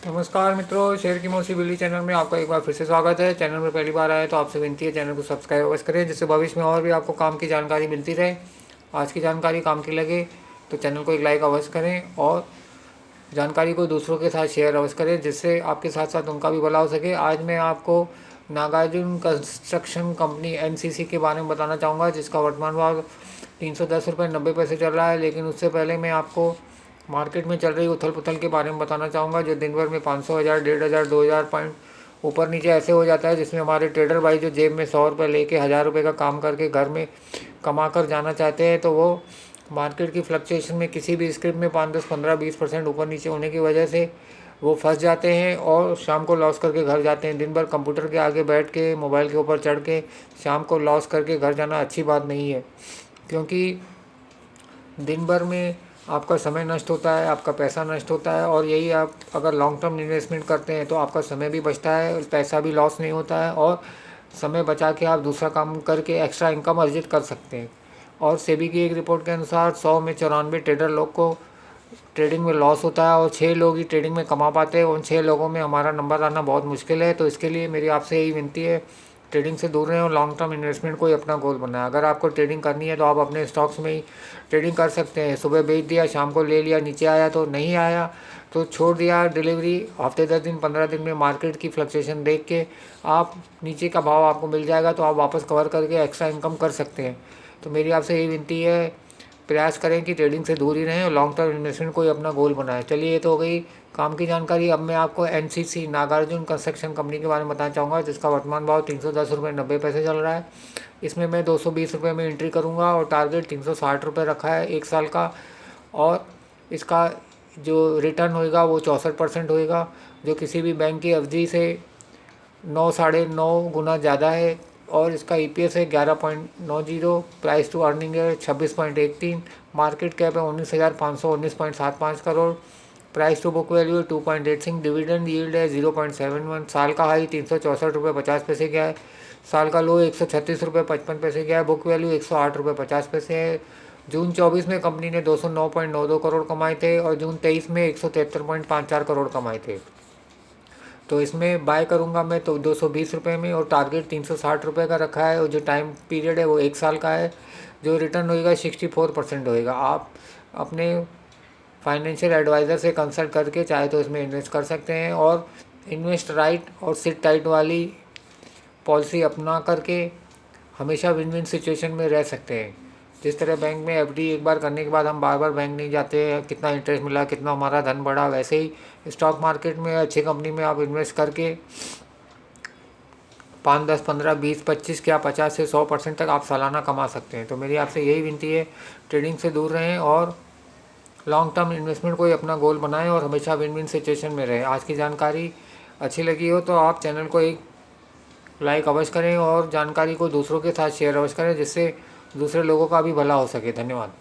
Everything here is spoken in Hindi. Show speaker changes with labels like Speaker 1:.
Speaker 1: नमस्कार मित्रों, शेयर की मौसी बिल्ली चैनल में आपका एक बार फिर से स्वागत है। चैनल में पहली बार आए तो आपसे विनती है चैनल को सब्सक्राइब अवश्य करें, जिससे भविष्य में और भी आपको काम की जानकारी मिलती रहे। आज की जानकारी काम की लगे तो चैनल को एक लाइक अवश्य करें और जानकारी को दूसरों के साथ शेयर अवश्य करें, जिससे आपके साथ साथ उनका भी भला हो सके। आज मैं आपको नागार्जुन कंस्ट्रक्शन कंपनी NCC के बारे में बताना चाहूँगा, जिसका वर्तमान भाव 310 रुपये 90 पैसे चल रहा है। लेकिन उससे पहले मैं आपको मार्केट में चल रही उथल पुथल के बारे में बताना चाहूँगा, जो दिन भर में 500 हज़ार 1,500 2,000 पॉइंट ऊपर नीचे ऐसे हो जाता है, जिसमें हमारे ट्रेडर भाई जो जेब में 100 रुपये लेके 1,000 रुपये का काम करके घर में कमा कर जाना चाहते हैं, तो वो मार्केट की फ्लक्चुएशन में किसी भी स्क्रिप्ट में 5 10 15 20% ऊपर नीचे होने की वजह से वो फंस जाते हैं और शाम को लॉस करके घर जाते हैं। दिन भर कंप्यूटर के आगे बैठ के मोबाइल के ऊपर चढ़ के शाम को लॉस करके घर जाना अच्छी बात नहीं है, क्योंकि दिन भर में आपका समय नष्ट होता है, आपका पैसा नष्ट होता है। और यही आप अगर लॉन्ग टर्म इन्वेस्टमेंट करते हैं तो आपका समय भी बचता है, पैसा भी लॉस नहीं होता है और समय बचा के आप दूसरा काम करके एक्स्ट्रा इनकम अर्जित कर सकते हैं। और सेबी की एक रिपोर्ट के अनुसार 100 में 94 ट्रेडर लोग को ट्रेडिंग में लॉस होता है और 6 लोग ही ट्रेडिंग में कमा पाते हैं। उन 6 लोगों में हमारा नंबर आना बहुत मुश्किल है। तो इसके लिए मेरी आपसे यही विनती है, ट्रेडिंग से दूर रहें और लॉन्ग टर्म इन्वेस्टमेंट को ही अपना गोल बनाएं। अगर आपको ट्रेडिंग करनी है तो आप अपने स्टॉक्स में ही ट्रेडिंग कर सकते हैं। सुबह बेच दिया, शाम को ले लिया, नीचे आया तो नहीं आया तो छोड़ दिया। डिलीवरी हफ्ते 10 दिन 15 दिन में मार्केट की फ्लक्चुएशन देख के आप नीचे का भाव आपको मिल जाएगा तो आप वापस कवर करके एक्स्ट्रा इनकम कर सकते हैं। तो मेरी आपसे यही विनती है, प्रयास करें कि ट्रेडिंग से दूर ही रहें और लॉन्ग टर्म इन्वेस्टमेंट को ही अपना गोल बनाएं। चलिए, ये तो हो गई काम की जानकारी। अब मैं आपको NCC नागार्जुन कंस्ट्रक्शन कंपनी के बारे में बताना चाहूँगा, जिसका वर्तमान भाव 310 रुपये 90 पैसे चल रहा है। इसमें मैं 220 रुपये में एंट्री करूँगा और टारगेट 360 रुपये रखा है 1 साल का। और इसका जो रिटर्न होएगा वो 64% होएगा, जो किसी भी बैंक की अवधि से 9 साढ़े 9 गुना ज़्यादा है। और इसका EPS है 11.90, प्राइस टू अर्निंग है 26.13, मार्केट कैप है 19,519.75 crore, price to book value है 2.86, डिविडेंड यील्ड है 0.71, साल का हाई 364 रुपये 50 पैसे गया है, साल का लो 136 रुपये 55 पैसे गया है, बुक वैल्यू 108 रुपये 50 पैसे है। जून 24 में कंपनी ने 209.92 करोड़ कमाए थे और जून 23 में 173.54 करोड़ कमाए थे। तो इसमें बाय करूँगा मैं तो 220 रुपये में और टारगेट 360 रुपये का रखा है और जो टाइम पीरियड है वो 1 साल का है। जो रिटर्न होएगा 64% होएगा। आप अपने फाइनेंशियल एडवाइज़र से कंसल्ट करके चाहे तो इसमें इन्वेस्ट कर सकते हैं और इन्वेस्ट राइट और सिट टाइट वाली पॉलिसी अपना करके हमेशा विन विन सिचुएशन में रह सकते हैं। जिस तरह बैंक में FD एक बार करने के बाद हम बार बार बैंक नहीं जाते हैं, कितना इंटरेस्ट मिला, कितना हमारा धन बढ़ा, वैसे ही स्टॉक मार्केट में अच्छी कंपनी में आप इन्वेस्ट करके 5 10 15 20 25 क्या 50 से 100% तक आप सालाना कमा सकते हैं। तो मेरी आपसे यही विनती है, ट्रेडिंग से दूर रहें और लॉन्ग टर्म इन्वेस्टमेंट को ही अपना गोल बनाएं और हमेशा विन विन सिचुएशन में रहें। आज की जानकारी अच्छी लगी हो तो आप चैनल को एक लाइक अवश्य करें और जानकारी को दूसरों के साथ शेयर अवश्य करें, जिससे दूसरे लोगों का भी भला हो सके। धन्यवाद।